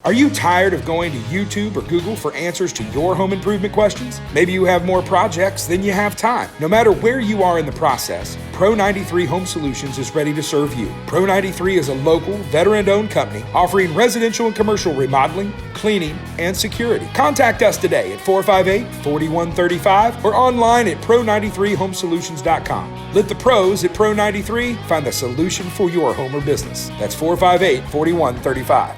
Are you tired of going to YouTube or Google for answers to your home improvement questions? Maybe you have more projects than you have time. No matter where you are in the process, Pro 93 Home Solutions is ready to serve you. Pro 93 is a local, veteran-owned company offering residential and commercial remodeling, cleaning, and security. Contact us today at 458-4135 or online at pro93homesolutions.com. Let the pros at Pro 93 find the solution for your home or business. That's 458-4135.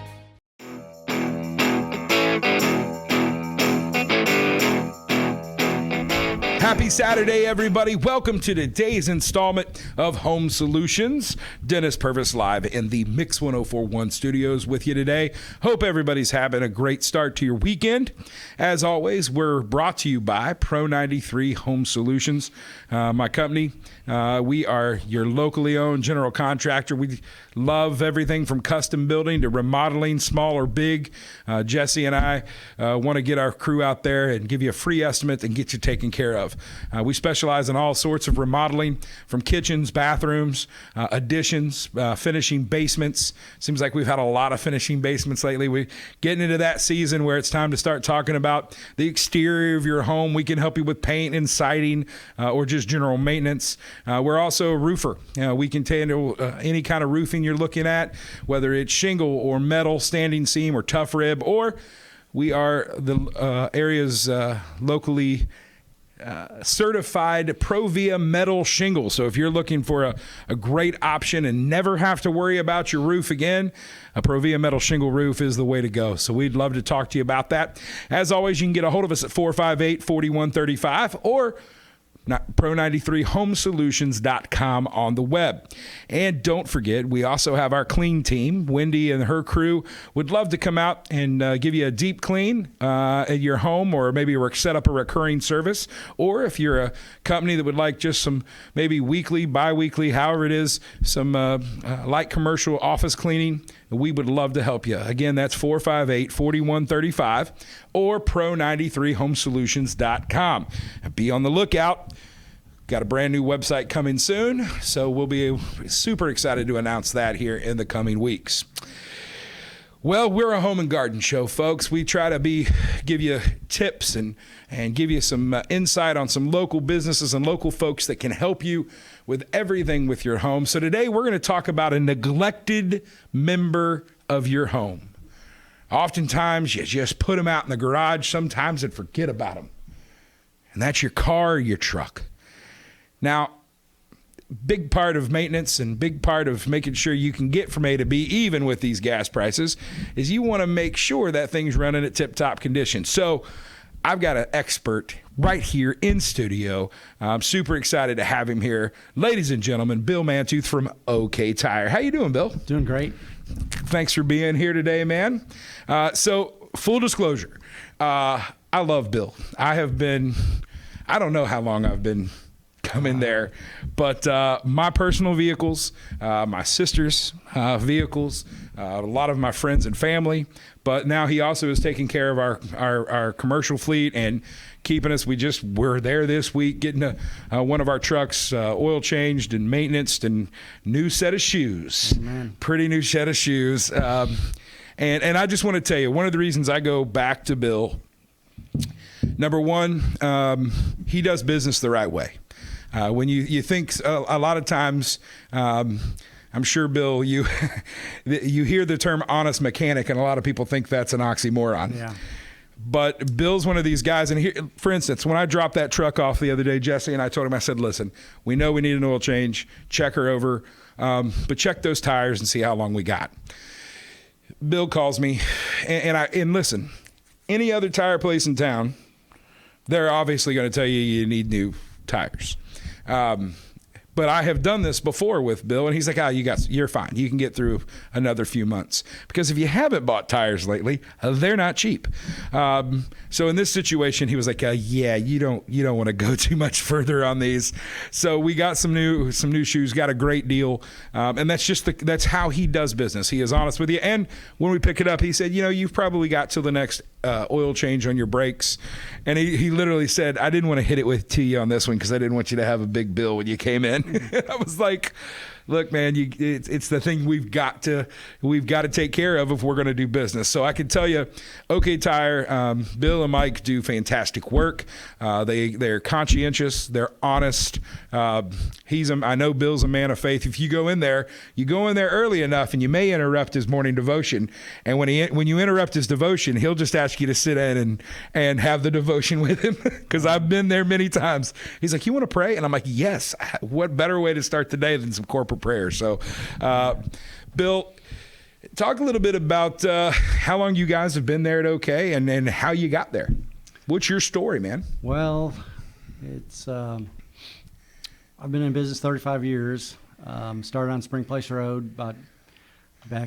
Happy Saturday, everybody. Welcome to today's installment of Home Solutions. Dennis Purvis live in the Mix 1041 studios with you today. Hope everybody's having a great start to your weekend. As always, we're brought to you by Pro 93 Home Solutions, my company. We are your locally owned general contractor. We love everything from custom building to remodeling, small or big. Jesse and I want to get our crew out there and give you a free estimate and get you taken care of. We specialize in all sorts of remodeling, from kitchens, bathrooms, additions, finishing basements. Seems like we've had a lot of finishing basements lately. We're getting into that season where it's time to start talking about the exterior of your home. We can help you with paint and siding or just general maintenance. We're also a roofer. We can handle any kind of roofing you're looking at, whether it's shingle or metal, standing seam or tough rib, or we are the area's locally certified Provia metal shingle. So if you're looking for a great option and never have to worry about your roof again, a Provia metal shingle roof is the way to go. So we'd love to talk to you about that. As always, you can get a hold of us at 458-4135 or pro93homesolutions.com on the web. And don't forget, we also have our clean team. Wendy and her crew would love to come out and give you a deep clean at your home, or maybe set up a recurring service. Or if you're a company that would like just some maybe weekly, bi-weekly, however it is, some light commercial office cleaning, we would love to help you. Again, that's 458-4135 or pro93homesolutions.com. Be on the lookout. Got a brand new website coming soon, so we'll be super excited to announce that here in the coming weeks. Well, we're a home and garden show, folks. We try to give you tips and give you some insight on some local businesses and local folks that can help you with everything with your home. So today we're going to talk about a neglected member of your home. Oftentimes you just put them out in the garage sometimes and forget about them. And that's your car or your truck. Now, big part of maintenance and big part of making sure you can get from A to B, even with these gas prices, is you want to make sure that thing's running at tip-top condition. So I've got an expert right here in studio. I'm super excited to have him here. Ladies and gentlemen, Bill Mantooth from OK Tire. How you doing, Bill? Doing great. Thanks for being here today, man. So full disclosure, I love Bill. I don't know how long I've been coming there, but my personal vehicles, my sister's vehicles, a lot of my friends and family, but now he also is taking care of our commercial fleet and keeping us. We're there this week getting one of our trucks oil changed and maintenanced and new set of shoes. Amen. Pretty new set of shoes. And I just want to tell you, one of the reasons I go back to Bill, number one, he does business the right way. When you think a lot of times, I'm sure, Bill, you hear the term honest mechanic, and a lot of people think that's an oxymoron. Yeah. But Bill's one of these guys. And here, for instance, when I dropped that truck off the other day, Jesse and I told him, I said, listen, we know we need an oil change. Check her over. But check those tires and see how long we got. Bill calls me, and listen, any other tire place in town, they're obviously going to tell you need new tires. But I have done this before with Bill, and he's like, you're fine. You can get through another few months. Because if you haven't bought tires lately, they're not cheap. So in this situation, he was like, yeah, you don't want to go too much further on these. So we got some new shoes, got a great deal. And that's how he does business. He is honest with you. And when we pick it up, he said, you've probably got till the next oil change on your brakes. And he literally said, I didn't want to hit it to you on this one because I didn't want you to have a big bill when you came in. I was like, Look, man, it's the thing we've got to take care of if we're going to do business. So I can tell you, OK Tire, Bill and Mike do fantastic work. They're conscientious. They're honest. I know Bill's a man of faith. If you go in there early enough, and you may interrupt his morning devotion. And when you interrupt his devotion, he'll just ask you to sit in and have the devotion with him. Because I've been there many times. He's like, "You want to pray?" And I'm like, "Yes." What better way to start the day than some corporate prayer? So, Bill, talk a little bit about how long you guys have been there at OK and how you got there. What's your story, man? Well, it's I've been in business 35 years. Started on Spring Place Road back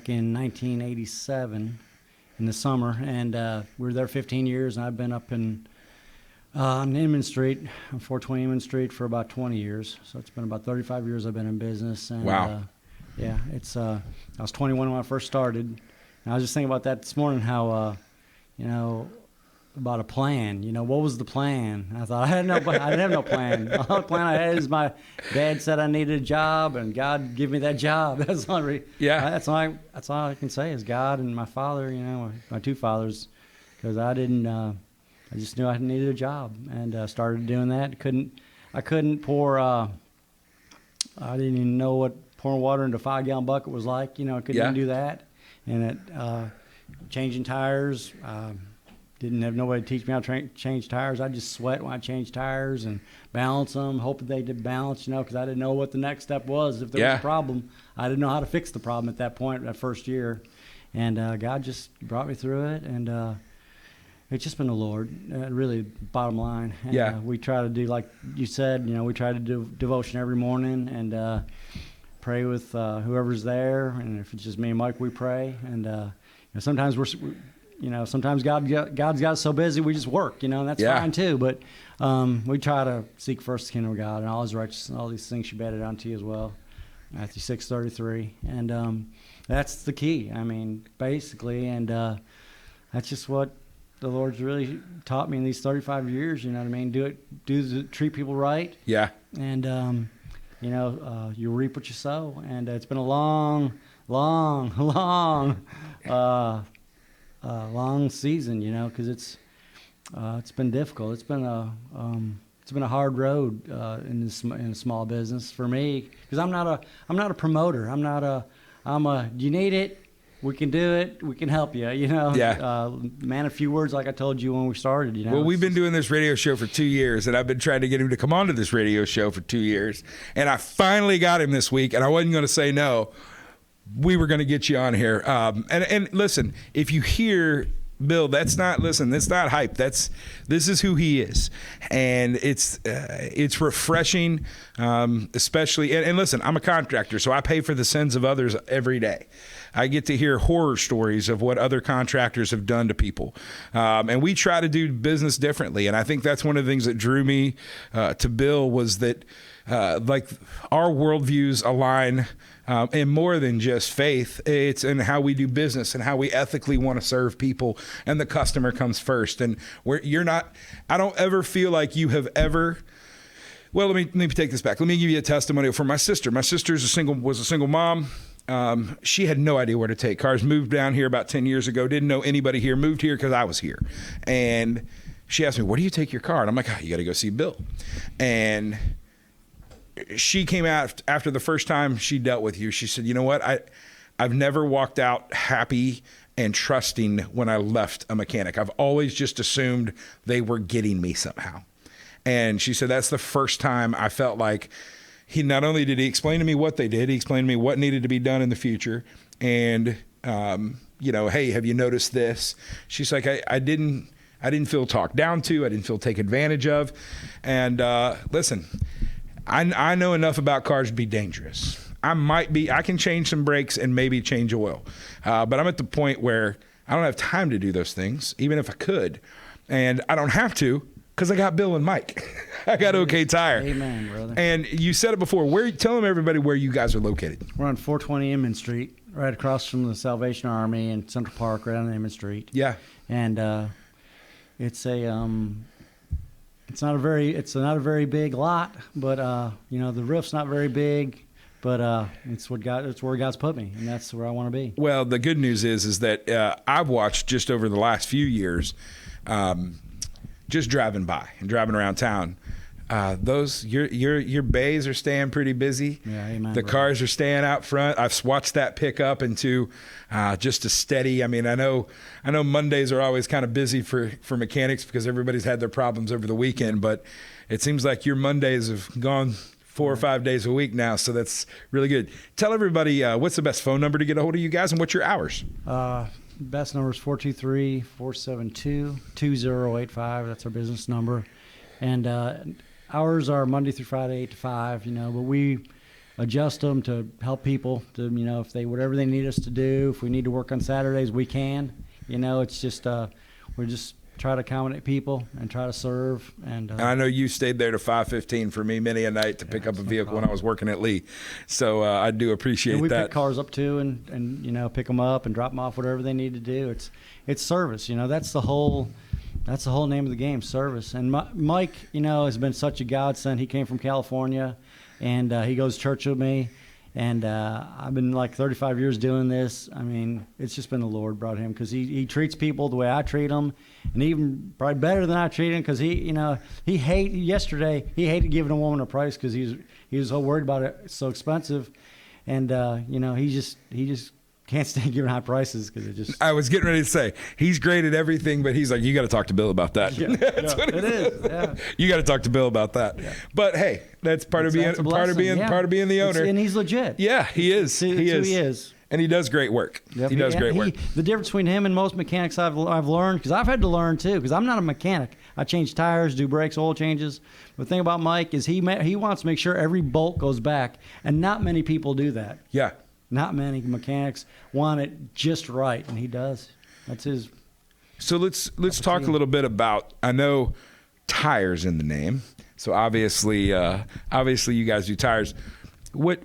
in 1987 in the summer, and we were there 15 years, and I've been up on Inman Street, on 420 Inman Street, for about 20 years. So it's been about 35 years I've been in business. And, wow. Yeah, I was 21 when I first started. And I was just thinking about that this morning, how, about a plan. What was the plan? And I thought, I didn't have no plan. The only plan I had is my dad said I needed a job, and God give me that job. That's all I can say is God and my father, my two fathers, because I just knew I needed a job, and started doing that. I didn't even know what pouring water into a 5-gallon bucket was like. I couldn't even do that. And changing tires, didn't have nobody to teach me how to change tires. I just sweat when I changed tires and balance them, hoping they did balance, because I didn't know what the next step was. If there was a problem, I didn't know how to fix the problem at that point, that first year. And God just brought me through it, and it's just been the Lord, really, bottom line. And, we try to do, like you said, we try to do devotion every morning and pray with whoever's there. And if it's just me and Mike, we pray. And sometimes sometimes God's got us so busy we just work, and that's fine too. But we try to seek first the kingdom of God and all His righteousness, and all these things should be added unto you as well. Matthew 6:33, and that's the key. Basically, and that's just what the Lord's really taught me in these 35 years. You know what I mean? Treat people right. Yeah. And you reap what you sow, and it's been a long season, because it's been difficult. It's been a hard road in a small business for me, because I'm not a promoter. You need it, we can do it, we can help you. Man, a few words, like I told you when we started. Well, we've been doing this radio show for 2 years, and I've been trying to get him to come on to this radio show for 2 years, and I finally got him this week, and I wasn't going to say no. We were going to get you on here. And listen, if you hear Bill, that's not hype. This is who he is. And it's refreshing, especially, and listen, I'm a contractor, so I pay for the sins of others every day. I get to hear horror stories of what other contractors have done to people. And we try to do business differently. And I think that's one of the things that drew me to Bill, was that like our worldviews align in more than just faith. It's in how we do business and how we ethically want to serve people, and the customer comes first. And I don't ever feel like you have ever. Well, let me take this back. Let me give you a testimony from my sister. My sister was a single mom. She had no idea where to take cars. Moved down here about 10 years ago. Didn't know anybody here. Moved here because I was here. And she asked me, "Where do you take your car?" And I'm like, "You got to go see Bill." And she came out after the first time she dealt with you. She said, "You know what? I've never walked out happy and trusting when I left a mechanic. I've always just assumed they were getting me somehow." And she said, "That's the first time I felt like he not only did he explain to me what they did, he explained to me what needed to be done in the future. And, hey, have you noticed this?" She's like, I didn't feel talked down to. I didn't feel taken advantage of. And listen, I know enough about cars to be dangerous. I can change some brakes and maybe change oil. But I'm at the point where I don't have time to do those things, even if I could. And I don't have to, because I got Bill and Mike. I got OK Tire. Amen, brother. And you said it before. Tell them, everybody, where you guys are located. We're on 420 Inman Street, right across from the Salvation Army in Central Park, right on Inman Street. Yeah. And it's not a very big lot, but the roof's not very big. but it's where God's put me, and that's where I want to be. Well, the good news is that I've watched just over the last few years, just driving around town. Those your bays are staying pretty busy. Yeah, amen, the brother. cars are staying out front. I've watched that pick up into just a steady. I mean, I know Mondays are always kind of busy for mechanics because everybody's had their problems over the weekend, but it seems like your Mondays have gone 4 or 5 days a week now, so that's really good. Tell everybody what's the best phone number to get a hold of you guys, and what's your hours? Best number is 423-472-2085. That's our business number, and hours are Monday through Friday, 8 to 5, but we adjust them to help people to, if they, whatever they need us to do. If we need to work on Saturdays, we can. It's just, we're just try to accommodate people and try to serve. And I know you stayed there to 5:15 for me many a night to pick up a vehicle when I was working at Lee. So I do appreciate we that. pick cars up too and pick them up and drop them off, whatever they need to do. It's service. That's the whole name of the game, service. And Mike, has been such a godsend. He came from California, and he goes to church with me. And I've been like 35 years doing this. I mean, it's just been the Lord brought him because he treats people the way I treat them, and even probably better than I treat him because he hated giving a woman a price because he was so worried about it. It's so expensive, and he just can't stand giving high prices because it just. I was getting ready to say he's great at everything, but he's like, you got to talk to Bill about that. Yeah, it is. Yeah. You got to talk to Bill about that. Yeah. But hey, that's part of being the owner. And he's legit. Yeah, he is. He is. And he does great work. Yep. He does great work. The difference between him and most mechanics I've learned, because I've had to learn too, because I'm not a mechanic. I change tires, do brakes, oil changes. But the thing about Mike is he wants to make sure every bolt goes back, and not many people do that. Yeah. Not many mechanics want it just right, and he does. That's his. So let's talk a little bit about. I know tires in the name, so obviously you guys do tires. What?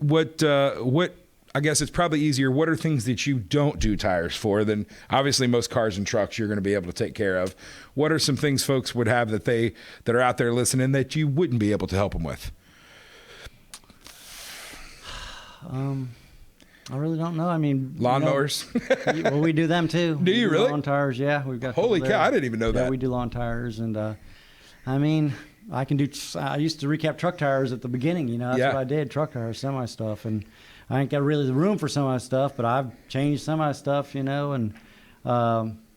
I guess it's probably easier. What are things that you don't do tires for? Than obviously most cars and trucks you're going to be able to take care of. What are some things folks would have that are out there listening that you wouldn't be able to help them with? I really don't know. I mean, lawnmowers. Well, we do them too. Do you really? Lawn tires, yeah. We've got. Holy cow! I didn't even know that. Yeah, we do lawn tires, and I mean, I can do. I used to recap truck tires at the beginning. That's what I did. Truck tires, semi stuff, and I ain't got really the room for semi stuff, but I've changed semi stuff, and.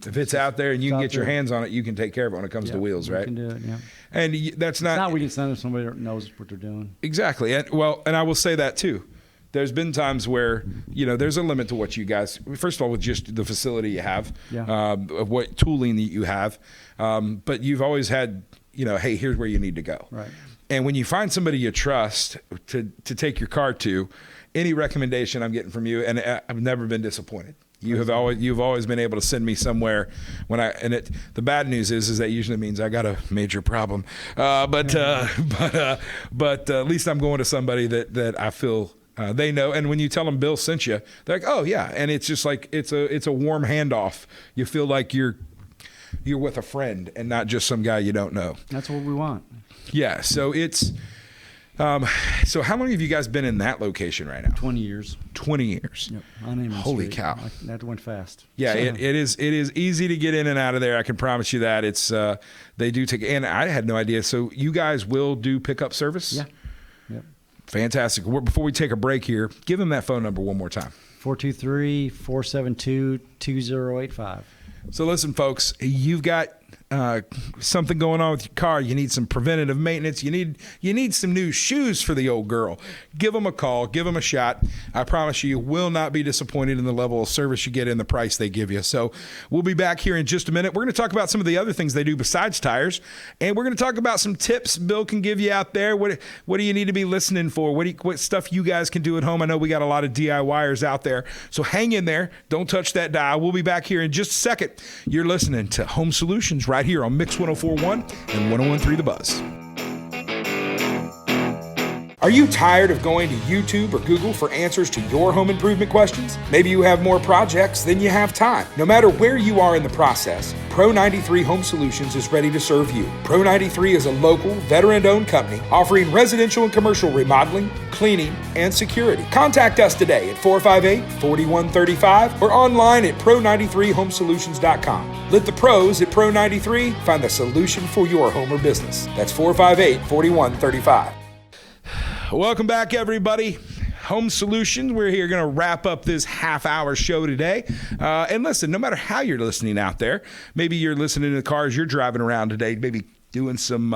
If it's out there and you can get your hands on it, you can take care of it when it comes to wheels, right? You can do it, yeah. And that's not. It's not we can send somebody that knows what they're doing. Exactly, and I will say that too. There's been times where, there's a limit to what you guys, first of all, with just the facility you have, of what tooling that you have. But you've always had, hey, here's where you need to go. Right. And when you find somebody you trust to take your car to, any recommendation I'm getting from you, and I've never been disappointed. You've always been able to send me somewhere the bad news is that usually means I got a major problem. But at least I'm going to somebody that I feel they know, and when you tell them Bill sent you, they're like, "Oh yeah," and it's just like it's a warm handoff. You feel like you're with a friend and not just some guy you don't know. That's what we want. Yeah. So it's. So how long have you guys been in that location right now? 20 years. 20 years. Yep. Holy cow! That went fast. Yeah, it is easy to get in and out of there. I can promise you that. It's they do take, and I had no idea. So you guys will do pickup service? Yeah. Yep. Fantastic. Before we take a break here, give them that phone number one more time. 423-472-2085. So listen, folks, you've got something going on with your car. You need some preventative maintenance. You need some new shoes for the old girl. Give them a call. Give them a shot. I promise you will not be disappointed in the level of service you get and the price they give you. So we'll be back here in just a minute. We're going to talk about some of the other things they do besides tires, and we're going to talk about some tips Bill can give you out there. What do you need to be listening for? What stuff you guys can do at home? I know we got a lot of DIYers out there, so hang in there. Don't touch that dial. We'll be back here in just a second. You're listening to Home Solutions right here on Mix 104.1 and 101.3 The Buzz. Are you tired of going to YouTube or Google for answers to your home improvement questions? Maybe you have more projects than you have time. No matter where you are in the process, Pro 93 Home Solutions is ready to serve you. Pro 93 is a local, veteran-owned company offering residential and commercial remodeling, cleaning, and security. Contact us today at 458-4135 or online at pro93homesolutions.com. Let the pros at Pro 93 find the solution for your home or business. That's 458-4135. Welcome back, everybody. Home Solutions. We're here going to wrap up this half-hour show today. And listen, no matter how you're listening out there, maybe you're listening to the cars you're driving around today, maybe doing some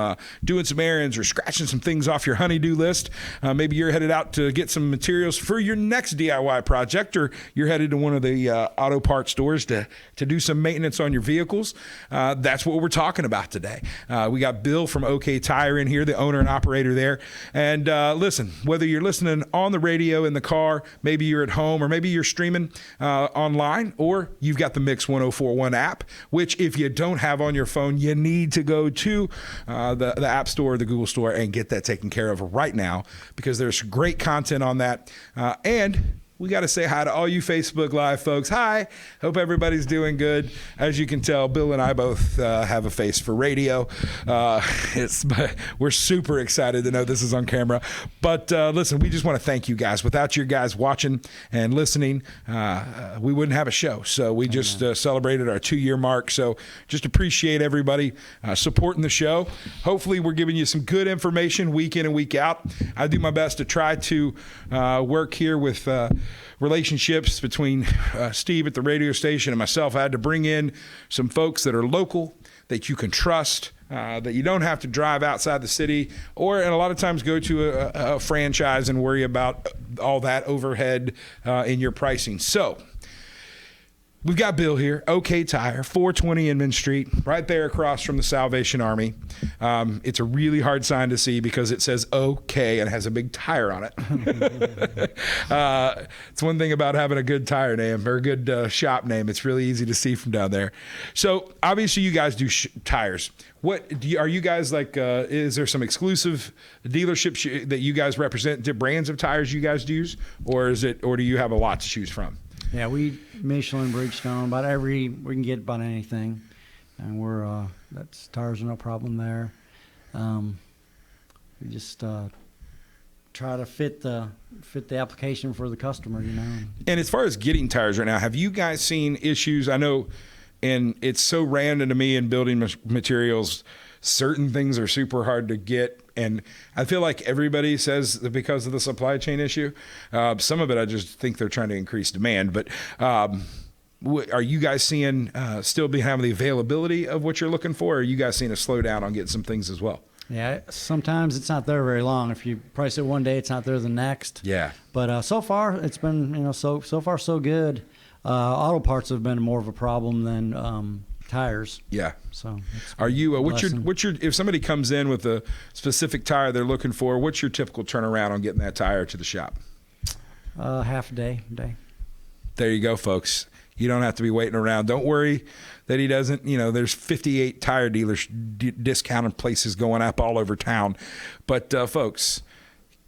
errands or scratching some things off your honey-do list. Maybe you're headed out to get some materials for your next DIY project, or you're headed to one of the auto parts stores to do some maintenance on your vehicles. That's what we're talking about today. We got Bill from OK Tire in here, the owner and operator there. And listen, whether you're listening on the radio in the car, maybe you're at home, or maybe you're streaming online, or you've got the Mix 1041 app, which if you don't have on your phone, you need to go to the App Store or the Google Store and get that taken care of right now, because there's great content on that. And we got to say hi to all you Facebook Live folks. Hi. Hope everybody's doing good. As you can tell, Bill and I both have a face for radio. We're super excited to know this is on camera. But listen, we just want to thank you guys. Without you guys watching and listening, we wouldn't have a show. So we just celebrated our 2-year mark. So just appreciate everybody supporting the show. Hopefully we're giving you some good information week in and week out. I do my best to try to work here with relationships between Steve at the radio station and myself. I had to bring in some folks that are local, that you can trust, that you don't have to drive outside the city, and a lot of times go to a franchise and worry about all that overhead in your pricing. So we've got Bill here, OK Tire, 420 Inman Street, right there across from the Salvation Army. It's a really hard sign to see because it says OK and has a big tire on it. It's one thing about having a good tire name or a good shop name. It's really easy to see from down there. So obviously you guys do tires. Are you guys like, is there some exclusive dealerships that you guys represent, brands of tires you guys use, or do you have a lot to choose from? Yeah, we Michelin, Bridgestone, we can get about anything, and tires are no problem there. We just try to fit the application for the customer, you know. And as far as getting tires right now, have you guys seen issues? I know, and it's so random to me in building materials, certain things are super hard to get. And I feel like everybody says that because of the supply chain issue. Some of it, I just think they're trying to increase demand. But are you guys seeing still having the availability of what you're looking for? Or are you guys seeing a slowdown on getting some things as well? Yeah, sometimes it's not there very long. If you price it one day, it's not there the next. Yeah. But so far, it's been so far so good. Auto parts have been more of a problem than tires. Yeah. So are you what's your if somebody comes in with a specific tire they're looking for, what's your typical turnaround on getting that tire to the shop? Half a day. There you go, folks. You don't have to be waiting around. Don't worry that he doesn't, there's 58 tire dealers discounted places going up all over town. But folks,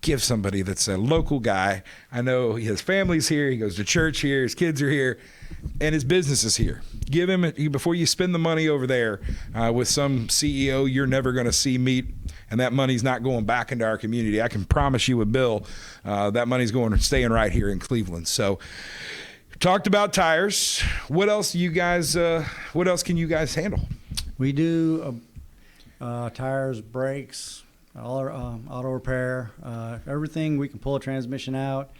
give somebody that's a local guy. I know his family's here, he goes to church here, his kids are here, and his business is here. Give him, before you spend the money over there with some CEO you're never going to see meet, and that money's not going back into our community. I can promise you with Bill, that money's staying right here in Cleveland. So talked about tires. What else can you guys handle? We do tires, brakes, all our auto repair, everything. We can pull a transmission out.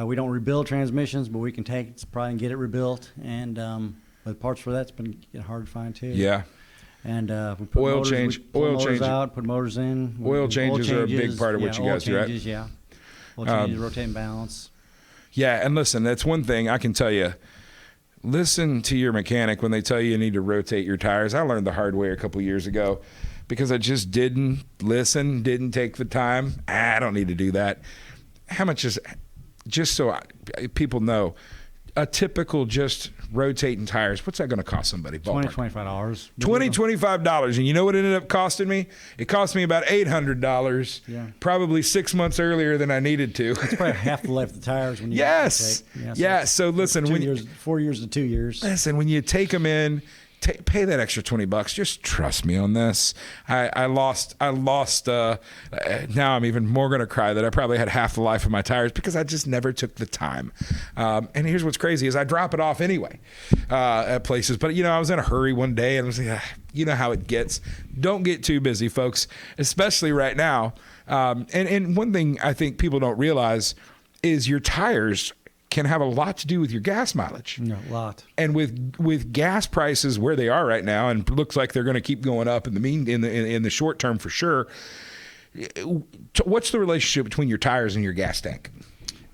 We don't rebuild transmissions, but we can take it probably and get it rebuilt. And the parts for that's been hard to find too. Yeah. And we put oil motors change out, put motors in. Oil changes are a big part of what you guys do, right? Yeah. Oil changes, rotating balance. Yeah, and listen, that's one thing I can tell you. Listen to your mechanic when they tell you need to rotate your tires. I learned the hard way a couple years ago because I just didn't listen, didn't take the time. I don't need to do that. How much is, just so people know, a typical just rotating tires, what's that going to cost somebody? $20, $25. $25. And you know what it ended up costing me? It cost me about $800, probably 6 months earlier than I needed to. It's probably half the life of the tires when you Yes. So listen, 4 years to 2 years. Listen, when you take them in, pay that extra $20. Just trust me on this. I lost. Now I'm even more going to cry that I probably had half the life of my tires because I just never took the time. And here's what's crazy is I drop it off anyway at places. But, I was in a hurry one day and I was like, you know how it gets. Don't get too busy, folks, especially right now. And one thing I think people don't realize is your tires can have a lot to do with your gas mileage. A lot. And with gas prices where they are right now, and looks like they're going to keep going up in the short term for sure. What's the relationship between your tires and your gas tank?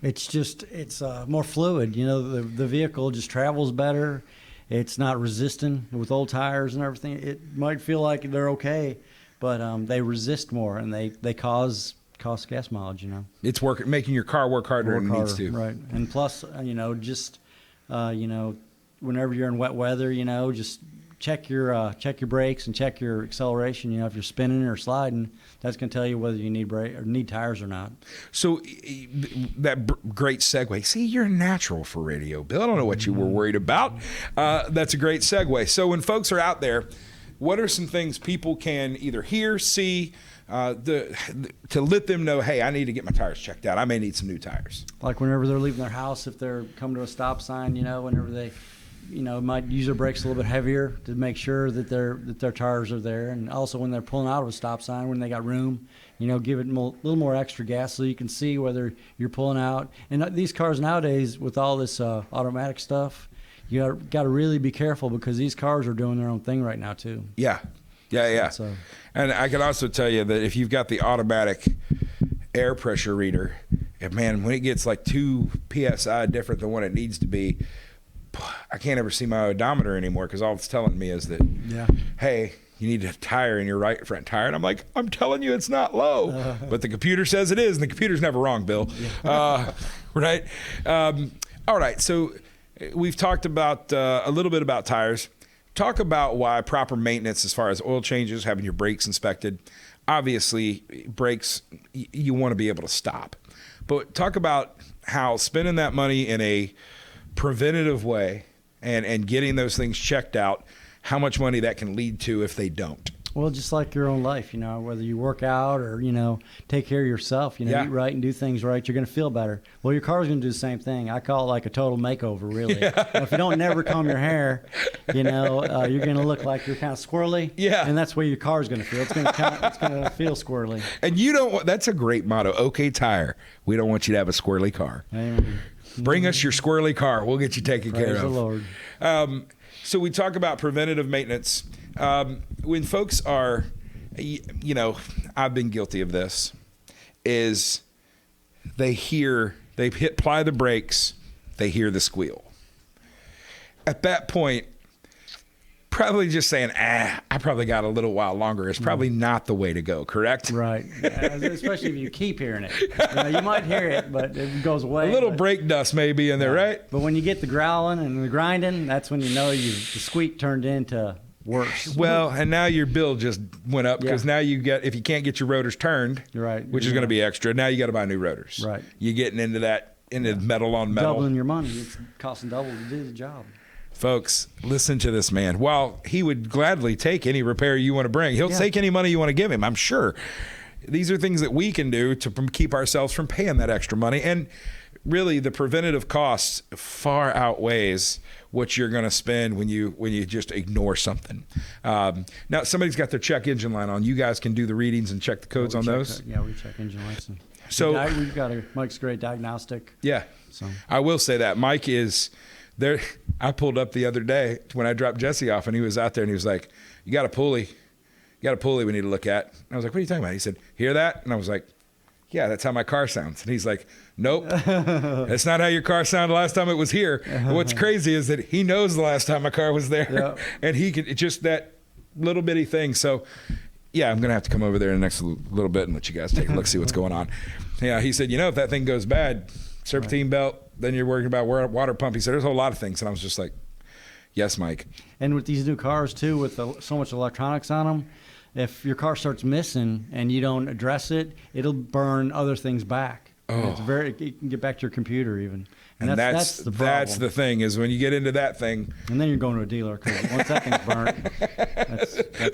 It's more fluid. The vehicle just travels better. It's not resistant with old tires and everything. It might feel like they're okay, but they resist more and they cause gas mileage. It's making your car work harder than it needs to. Right. And plus, whenever you're in wet weather, just check your brakes and check your acceleration. If you're spinning or sliding, that's going to tell you whether you need tires or not. So great segue. See, you're natural for radio, Bill. I don't know what you were worried about. That's a great segue. So when folks are out there, what are some things people can either hear, see, to let them know, hey, I need to get my tires checked out. I may need some new tires. Like whenever they're leaving their house, if they're coming to a stop sign, whenever they, might use their brakes a little bit heavier to make sure that their tires are there. And also when they're pulling out of a stop sign, when they got room, give it a little more extra gas so you can see whether you're pulling out. And these cars nowadays, with all this automatic stuff, you got to really be careful because these cars are doing their own thing right now too. Yeah. So. And I can also tell you that if you've got the automatic air pressure reader, man, when it gets like 2 PSI different than what it needs to be, I can't ever see my odometer anymore because all it's telling me is that, hey, you need a tire in your right front tire. And I'm like, I'm telling you it's not low. But the computer says it is, and the computer's never wrong, Bill. Right? All right, so we've talked about a little bit about tires. Talk about why proper maintenance as far as oil changes, having your brakes inspected. Obviously, brakes, you want to be able to stop. But talk about how spending that money in a preventative way and getting those things checked out, how much money that can lead to if they don't. Well, just like your own life, whether you work out or, take care of yourself, eat right and do things right, you're going to feel better. Well, your car's going to do the same thing. I call it like a total makeover, really. If you don't never comb your hair, you're going to look like you're kind of squirrely. Yeah. And that's the way your car's going to feel. It's going to feel squirrely. And that's a great motto. OK Tire. We don't want you to have a squirrely car. Amen. Bring us your squirrely car. We'll get you taken care of. Praise the Lord. So we talk about preventative maintenance. When folks are, I've been guilty of this, is they apply the brakes, they hear the squeal. At that point, probably just saying, I probably got a little while longer is probably not the way to go, correct? Right. Especially if you keep hearing it. You might hear it, but it goes away. A little brake dust may be in there, right? But when you get the growling and the grinding, that's when you know the squeak turned into worse. Well, and now your bill just went up because now if you can't get your rotors turned, right, which is going to be extra, now you got to buy new rotors. Right. You're getting into metal on metal. Doubling your money. It's costing double to do the job. Folks, listen to this man. While he would gladly take any repair you want to bring, he'll take any money you want to give him, I'm sure. These are things that we can do to keep ourselves from paying that extra money. And really, the preventative costs far outweighs what you're going to spend when you just ignore something. Now, somebody's got their check engine light on. You guys can do the readings and check the codes on those? We check engine lights. So we've got Mike's great diagnostic. Yeah. So I will say that. Mike is there. I pulled up the other day when I dropped Jesse off, and he was out there, and he was like, you got a pulley we need to look at. And I was like, what are you talking about? He said, hear that? And I was like, yeah, that's how my car sounds. And he's like, nope, that's not how your car sounded last time it was here. What's crazy is that he knows the last time my car was there, and he could just that little bitty thing. So, yeah, I'm going to have to come over there in the next little bit and let you guys take a look, see what's going on. Yeah, he said, if that thing goes bad, serpentine belt, then you're worrying about water pump. He said, there's a whole lot of things. And I was just like, Yes, Mike. And with these new cars too, with so much electronics on them, if your car starts missing and you don't address it, it'll burn other things back. Oh. It can get back to your computer even. And that's the problem. That's the thing, is when you get into that thing. And then you're going to a dealer, because once that thing's burnt,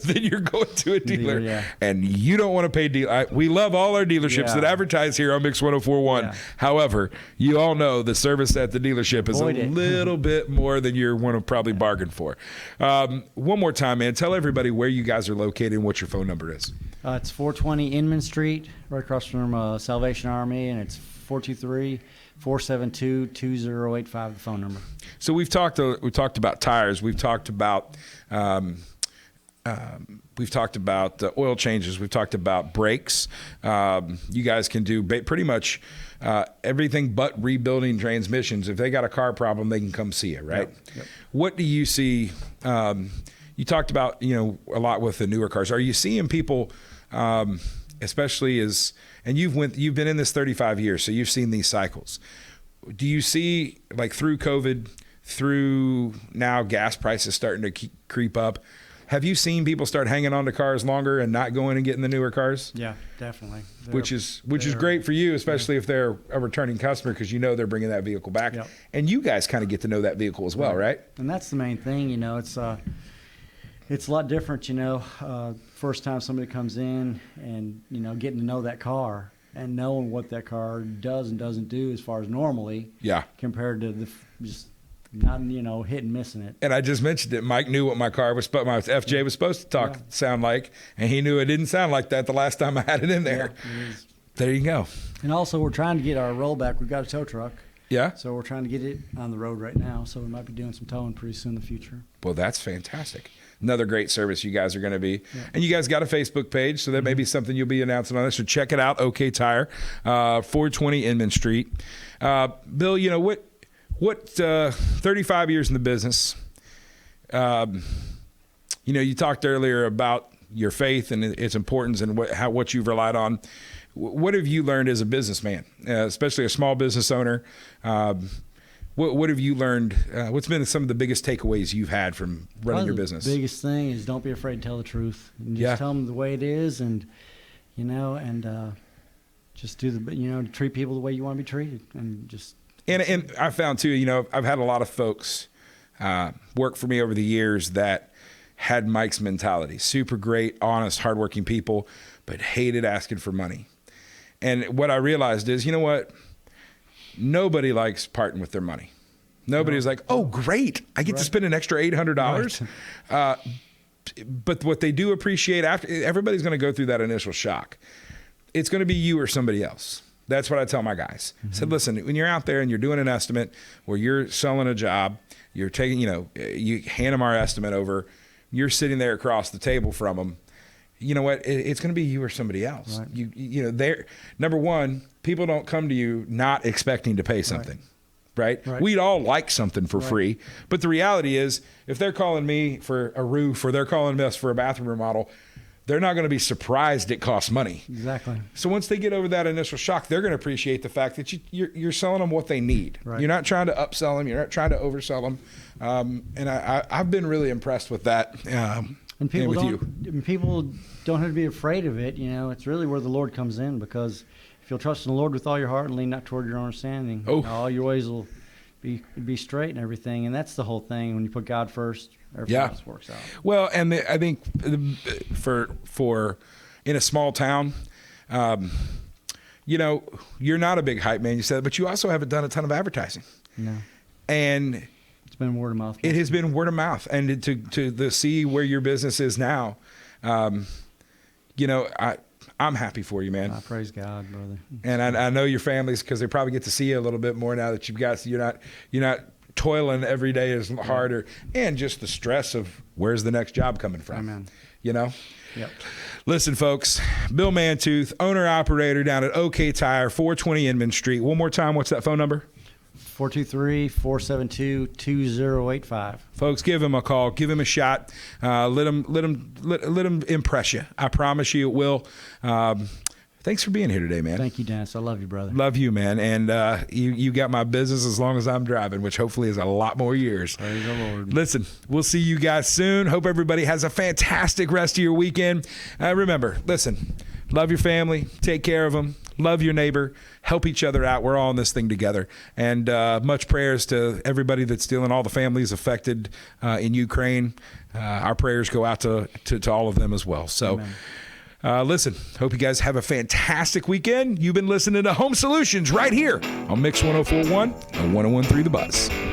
then you're going to a dealer. Yeah. And you don't want to pay dealer. We love all our dealerships that advertise here on Mix 104.1. Yeah. However, you all know the service at the dealership is a little bit more than you want to probably bargain for. One more time, man. Tell everybody where you guys are located and what your phone number is. It's 420 Inman Street, right across from Salvation Army, and it's 423-472-2085, the phone number. So we talked about tires. We've talked about oil changes. We've talked about brakes. You guys can do pretty much everything but rebuilding transmissions. If they got a car problem, they can come see you, right? Yep. What do you see? You talked about, a lot with the newer cars. Are you seeing people, especially and you've been in this 35 years, so you've seen these cycles. Do you see, like, through COVID, through now gas prices starting to creep up, have you seen people start hanging on to cars longer and not going and getting the newer cars? Yeah, definitely. Which is great for you, especially if they're a returning customer, because they're bringing that vehicle back. Yep. And you guys kind of get to know that vehicle as well, right? And that's the main thing, it's a lot different, first time somebody comes in and, getting to know that car and knowing what that car does and doesn't do as far as normally. Yeah. Compared to just not, hit and missing it. And I just mentioned it. Mike knew what my FJ was supposed to sound like, and he knew it didn't sound like that the last time I had it in there. Yeah, there you go. And also, we're trying to get our rollback. We've got a tow truck. Yeah. So we're trying to get it on the road right now. So we might be doing some towing pretty soon in the future. Well, that's fantastic. Another great service you guys are going to be. Yeah. And you guys got a Facebook page, so that may be something you'll be announcing on this. So check it out, OK Tire, 420 Inman Street. Bill, what 35 years in the business, you talked earlier about your faith and its importance and what you've relied on. What have you learned as a businessman, especially a small business owner? What have you learned? What's been some of the biggest takeaways you've had from running your business? The biggest thing is don't be afraid to tell the truth. And just tell them the way it is, and just do treat people the way you want to be treated, and just. And I found too, I've had a lot of folks work for me over the years that had Mike's mentality. Super great, honest, hardworking people, but hated asking for money. And what I realized is, nobody likes parting with their money. Nobody's like, oh, great, I get to spend an extra $800. Right. But what they do appreciate, after everybody's going to go through that initial shock. It's going to be you or somebody else. That's what I tell my guys. I said, listen, when you're out there and you're doing an estimate or you're selling a job, you're taking, you hand them our estimate over, you're sitting there across the table from them. You know what? It's going to be you or somebody else. Right. They're, number one, people don't come to you not expecting to pay something, right? We'd all like something for free. But the reality is, if they're calling me for a roof or they're calling us for a bathroom remodel, they're not going to be surprised it costs money. Exactly. So once they get over that initial shock, they're going to appreciate the fact that you're selling them what they need. Right. You're not trying to upsell them. You're not trying to oversell them. And I've been really impressed with that. And people don't have to be afraid of it. It's really where the Lord comes in, because if you'll trust in the Lord with all your heart and lean not toward your own understanding, all your ways will be straight and everything. And that's the whole thing. When you put God first, everything else works out. Well, and I think for in a small town, you're not a big hype man, you said, but you also haven't done a ton of advertising. No. And it's been word of mouth. It has been word of mouth. And to see where your business is now, I'm happy for you, man. I praise God, brother. And I know your families, because they probably get to see you a little bit more now that you're not toiling every day as hard, and just the stress of where's the next job coming from. Amen. Yep. Listen, folks, Bill Mantooth, owner-operator down at OK Tire, 420 Inman Street. One more time, what's that phone number? 423-472-2085. Folks, give him a call. Give him a shot. Let him impress you. I promise you it will. Thanks for being here today, man. Thank you, Dennis. I love you, brother. Love you, man. And you got my business as long as I'm driving, which hopefully is a lot more years. Praise the Lord. Listen, we'll see you guys soon. Hope everybody has a fantastic rest of your weekend. Remember, listen, love your family. Take care of them. Love your neighbor. Help each other out. We're all in this thing together. And much prayers to everybody that's dealing, all the families affected in Ukraine. Our prayers go out to all of them as well. So. Amen. Listen, hope you guys have a fantastic weekend. You've been listening to Home Solutions right here on Mix 104.1 and 101.3 The Buzz.